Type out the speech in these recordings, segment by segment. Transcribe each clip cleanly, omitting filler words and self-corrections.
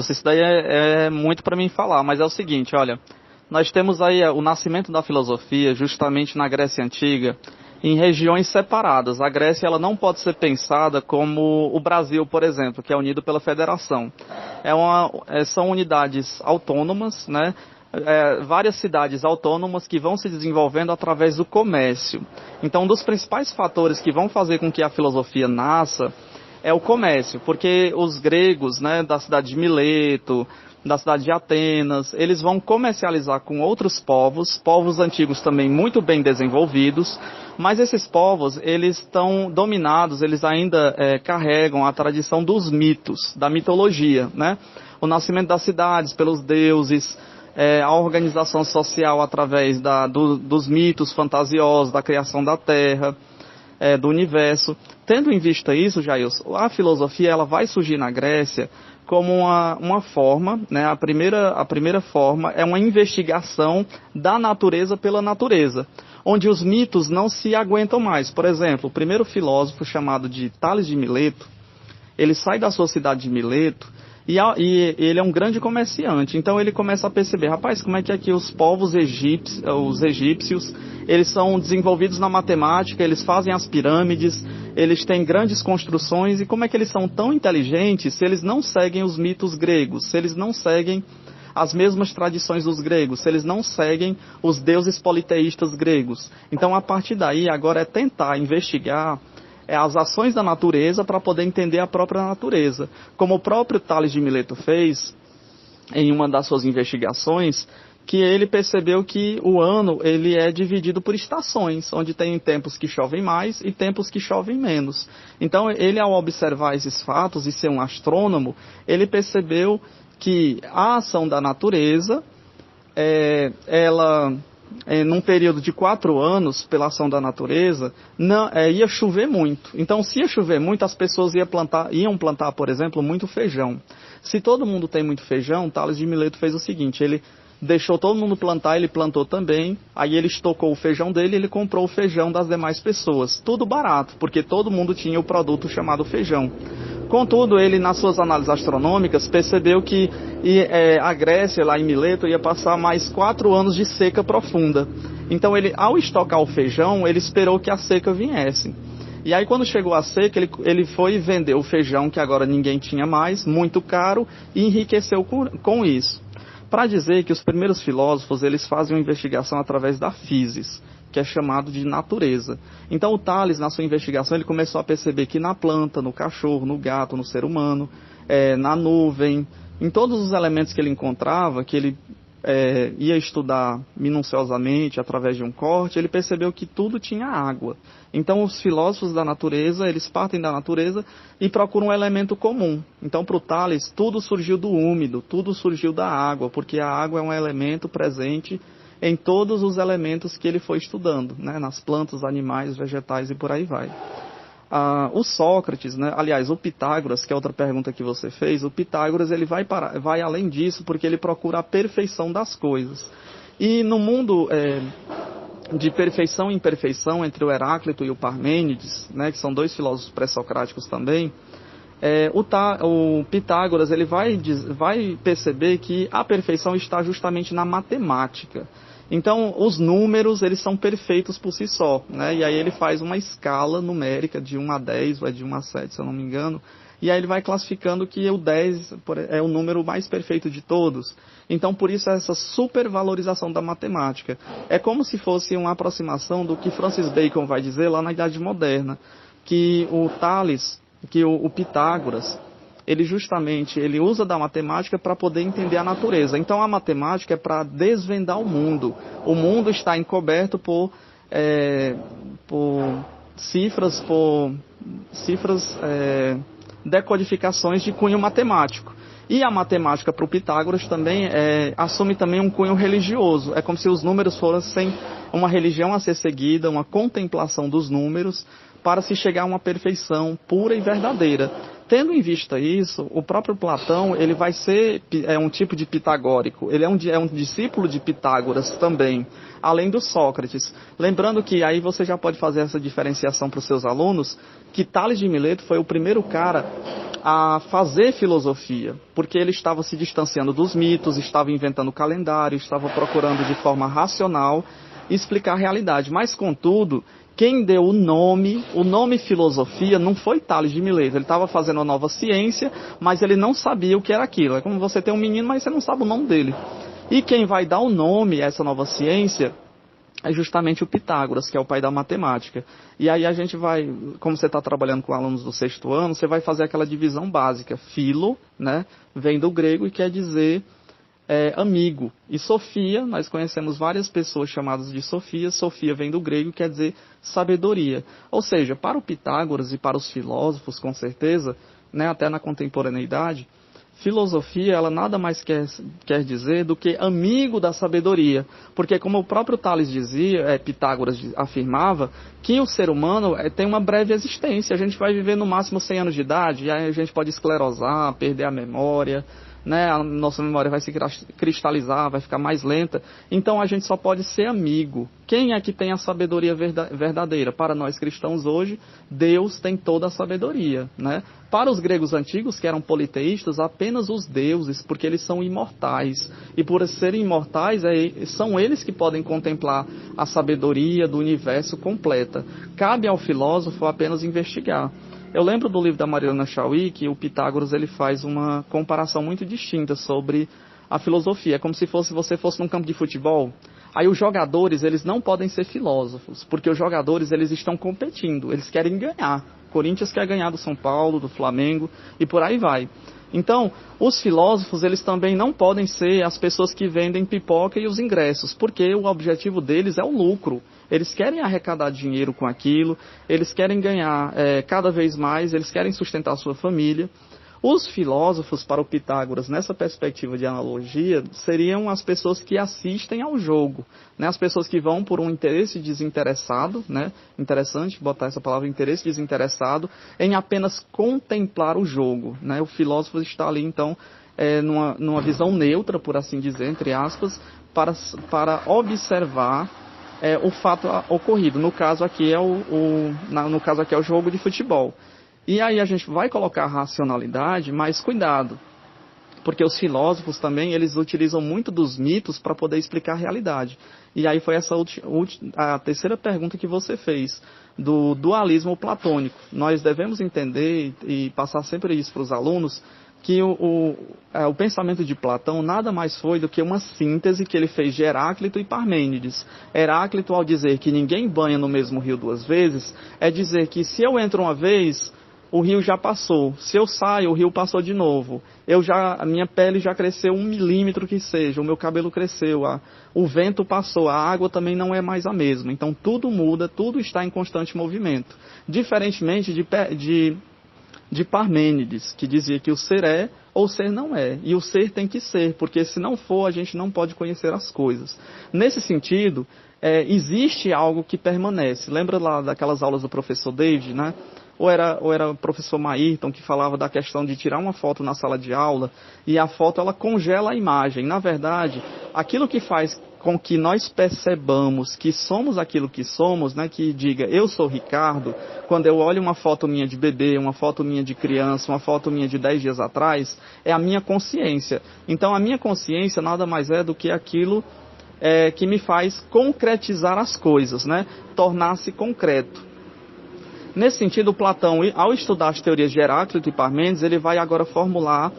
Nossa, isso daí é muito para mim falar, mas é o seguinte, olha, nós temos aí o nascimento da filosofia justamente na Grécia Antiga, em regiões separadas. A Grécia ela não pode ser pensada como o Brasil, por exemplo, que é unido pela federação. São unidades autônomas, né? Várias cidades autônomas que vão se desenvolvendo através do comércio. Então, um dos principais fatores que vão fazer com que a filosofia nasça é o comércio, porque os gregos, né, da cidade de Mileto, da cidade de Atenas, eles vão comercializar com outros povos antigos também muito bem desenvolvidos, mas esses povos, eles estão dominados, eles ainda carregam a tradição dos mitos, da mitologia, né? O nascimento das cidades pelos deuses, a organização social através dos mitos fantasiosos, da criação da terra, do universo. Tendo em vista isso, Jailson, a filosofia ela vai surgir na Grécia como uma forma, né? A primeira forma é uma investigação da natureza pela natureza, onde os mitos não se aguentam mais. Por exemplo, o primeiro filósofo chamado de Tales de Mileto, ele sai da sua cidade de Mileto e ele é um grande comerciante. Então ele começa a perceber, rapaz, como é que aqui os povos egípcios, eles são desenvolvidos na matemática, eles fazem as pirâmides, eles têm grandes construções, e como é que eles são tão inteligentes se eles não seguem os mitos gregos, se eles não seguem as mesmas tradições dos gregos, se eles não seguem os deuses politeístas gregos. Então, a partir daí, agora é tentar investigar as ações da natureza para poder entender a própria natureza. Como o próprio Tales de Mileto fez em uma das suas investigações, que ele percebeu que o ano ele é dividido por estações, onde tem tempos que chovem mais e tempos que chovem menos. Então, ele, ao observar esses fatos e ser um astrônomo, ele percebeu que a ação da natureza, num período de 4 anos, pela ação da natureza, ia chover muito. Então, se ia chover muito, as pessoas iam plantar, por exemplo, muito feijão. Se todo mundo tem muito feijão, Tales de Mileto fez o seguinte, ele deixou todo mundo plantar, ele plantou também, aí ele estocou o feijão dele e ele comprou o feijão das demais pessoas. Tudo barato, porque todo mundo tinha o produto chamado feijão. Contudo, ele, nas suas análises astronômicas, percebeu que a Grécia, lá em Mileto, ia passar mais 4 anos de seca profunda. Então, ele, ao estocar o feijão, ele esperou que a seca viesse. E aí, quando chegou a seca, ele foi vender o feijão, que agora ninguém tinha mais, muito caro, e enriqueceu com isso. Para dizer que os primeiros filósofos, eles fazem uma investigação através da physis, que é chamado de natureza. Então o Tales, na sua investigação, ele começou a perceber que na planta, no cachorro, no gato, no ser humano, na nuvem, em todos os elementos que ele encontrava, que ele ia estudar minuciosamente através de um corte, ele percebeu que tudo tinha água. Então os filósofos da natureza, eles partem da natureza e procuram um elemento comum. Então para o Tales, tudo surgiu do úmido, tudo surgiu da água, porque a água é um elemento presente em todos os elementos que ele foi estudando, né? Nas plantas, animais, vegetais e por aí vai. O Sócrates, né? Aliás, o Pitágoras, que é outra pergunta que você fez, o Pitágoras ele vai além disso porque ele procura a perfeição das coisas. E no mundo de perfeição e imperfeição entre o Heráclito e o Parmênides, né? Que são 2 filósofos pré-socráticos também, o Pitágoras ele vai perceber que a perfeição está justamente na matemática. Então, os números, eles são perfeitos por si só, né? E aí ele faz uma escala numérica de 1 a 10, ou de 1 a 7, se eu não me engano. E aí ele vai classificando que o 10 é o número mais perfeito de todos. Então, por isso, essa supervalorização da matemática. É como se fosse uma aproximação do que Francis Bacon vai dizer lá na Idade Moderna, que o Tales, que o Pitágoras, ele usa da matemática para poder entender a natureza. Então a matemática é para desvendar o mundo. O mundo está encoberto por cifras, decodificações de cunho matemático. E a matemática para o Pitágoras também assume também um cunho religioso. É como se os números fossem uma religião a ser seguida, uma contemplação dos números, para se chegar a uma perfeição pura e verdadeira. Tendo em vista isso, o próprio Platão ele vai ser um tipo de pitagórico. Ele é um discípulo de Pitágoras também, além do Sócrates. Lembrando que aí você já pode fazer essa diferenciação para os seus alunos, que Tales de Mileto foi o primeiro cara a fazer filosofia, porque ele estava se distanciando dos mitos, estava inventando calendário, estava procurando de forma racional explicar a realidade. Mas, contudo, quem deu o nome filosofia não foi Tales de Mileto. Ele estava fazendo uma nova ciência, mas ele não sabia o que era aquilo. É como você tem um menino, mas você não sabe o nome dele. E quem vai dar o nome a essa nova ciência é justamente o Pitágoras, que é o pai da matemática. E aí a gente vai, como você está trabalhando com alunos do 6º ano, você vai fazer aquela divisão básica. Filo, né, vem do grego e quer dizer amigo. E Sofia, nós conhecemos várias pessoas chamadas de Sofia. Sofia vem do grego e quer dizer sabedoria. Ou seja, para o Pitágoras e para os filósofos, com certeza, né, até na contemporaneidade, filosofia, ela nada mais quer dizer do que amigo da sabedoria. Porque como o próprio Tales dizia, Pitágoras afirmava, que o ser humano tem uma breve existência. A gente vai viver no máximo 100 anos de idade, e aí a gente pode esclerosar, perder a memória, né? A nossa memória vai se cristalizar, vai ficar mais lenta. Então a gente só pode ser amigo. Quem é que tem a sabedoria verdadeira? Para nós cristãos hoje, Deus tem toda a sabedoria, né? Para os gregos antigos, que eram politeístas, apenas os deuses, porque eles são imortais. E por serem imortais, são eles que podem contemplar a sabedoria do universo completa. Cabe ao filósofo apenas investigar. Eu lembro do livro da Mariana Chauí que o Pitágoras ele faz uma comparação muito distinta sobre a filosofia. É como se você fosse num campo de futebol. Aí os jogadores, eles não podem ser filósofos, porque os jogadores, eles estão competindo, eles querem ganhar. O Corinthians quer ganhar do São Paulo, do Flamengo, e por aí vai. Então, os filósofos, eles também não podem ser as pessoas que vendem pipoca e os ingressos, porque o objetivo deles é o lucro. Eles querem arrecadar dinheiro com aquilo, eles querem ganhar cada vez mais, eles querem sustentar a sua família. Os filósofos, para o Pitágoras, nessa perspectiva de analogia, seriam as pessoas que assistem ao jogo, né? As pessoas que vão por um interesse desinteressado, né? Interessante botar essa palavra, interesse desinteressado, em apenas contemplar o jogo, né? O filósofo está ali, então, numa visão neutra, por assim dizer, entre aspas, para observar o fato ocorrido. No caso aqui é o jogo de futebol. E aí a gente vai colocar racionalidade, mas cuidado, porque os filósofos também, eles utilizam muito dos mitos para poder explicar a realidade. E aí foi essa a terceira pergunta que você fez, do dualismo platônico. Nós devemos entender e passar sempre isso para os alunos, que o pensamento de Platão nada mais foi do que uma síntese que ele fez de Heráclito e Parmênides. Heráclito, ao dizer que ninguém banha no mesmo rio 2 vezes, é dizer que se eu entro uma vez, o rio já passou. Se eu saio, o rio passou de novo. A minha pele já cresceu 1 milímetro que seja, o meu cabelo cresceu, o vento passou, a água também não é mais a mesma. Então tudo muda, tudo está em constante movimento. Diferentemente de Parmênides, que dizia que o ser é ou o ser não é. E o ser tem que ser, porque se não for, a gente não pode conhecer as coisas. Nesse sentido, existe algo que permanece. Lembra lá daquelas aulas do professor David, né? Ou era o professor Maírton que falava da questão de tirar uma foto na sala de aula e a foto ela congela a imagem. Na verdade, aquilo que faz com que nós percebamos que somos aquilo que somos, né, que diga eu sou Ricardo, quando eu olho uma foto minha de bebê, uma foto minha de criança, uma foto minha de 10 dias atrás, é a minha consciência. Então a minha consciência nada mais é do que aquilo que me faz concretizar as coisas, né, tornar-se concreto. Nesse sentido, Platão, ao estudar as teorias de Heráclito e Parmênides, ele vai agora formular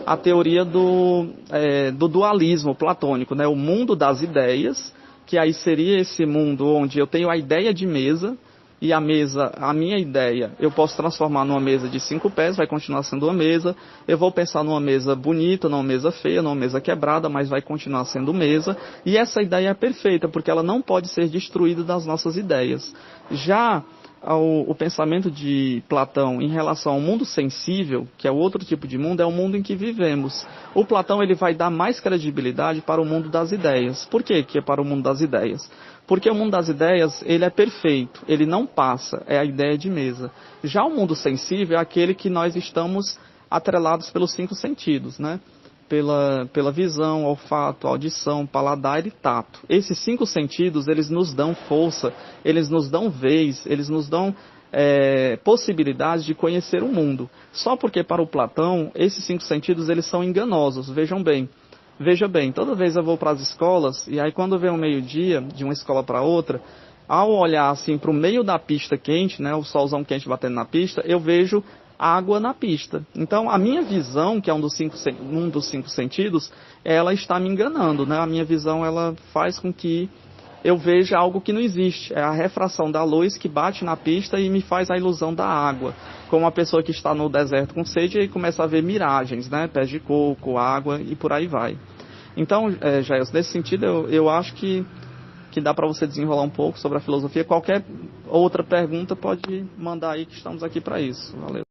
a teoria do dualismo platônico, né? O mundo das ideias, que aí seria esse mundo onde eu tenho a ideia de mesa, e a minha ideia, eu posso transformar numa mesa de 5 pés, vai continuar sendo uma mesa. Eu vou pensar numa mesa bonita, numa mesa feia, numa mesa quebrada, mas vai continuar sendo mesa. E essa ideia é perfeita, porque ela não pode ser destruída das nossas ideias. Já o pensamento de Platão em relação ao mundo sensível, que é outro tipo de mundo, é o mundo em que vivemos. O Platão ele vai dar mais credibilidade para o mundo das ideias. Por quê que é para o mundo das ideias? Porque o mundo das ideias ele é perfeito, ele não passa, é a ideia de mesa. Já o mundo sensível é aquele que nós estamos atrelados pelos 5 sentidos, né? Pela visão, olfato, audição, paladar e tato. Esses 5 sentidos, eles nos dão força, eles nos dão vez, eles nos dão possibilidades de conhecer o mundo. Só porque para o Platão, esses 5 sentidos eles são enganosos, vejam bem. Veja bem, toda vez eu vou para as escolas, e aí quando vem o meio-dia, de uma escola para outra, ao olhar assim para o meio da pista quente, né, o solzão quente batendo na pista, eu vejo água na pista. Então a minha visão, que é um dos cinco sentidos, ela está me enganando, né? A minha visão ela faz com que eu veja algo que não existe. É a refração da luz que bate na pista e me faz a ilusão da água. Como uma pessoa que está no deserto com sede e começa a ver miragens, né? Pés de coco, água e por aí vai. Então, Jair, nesse sentido, eu acho que dá para você desenrolar um pouco sobre a filosofia. Qualquer outra pergunta pode mandar aí, que estamos aqui para isso. Valeu.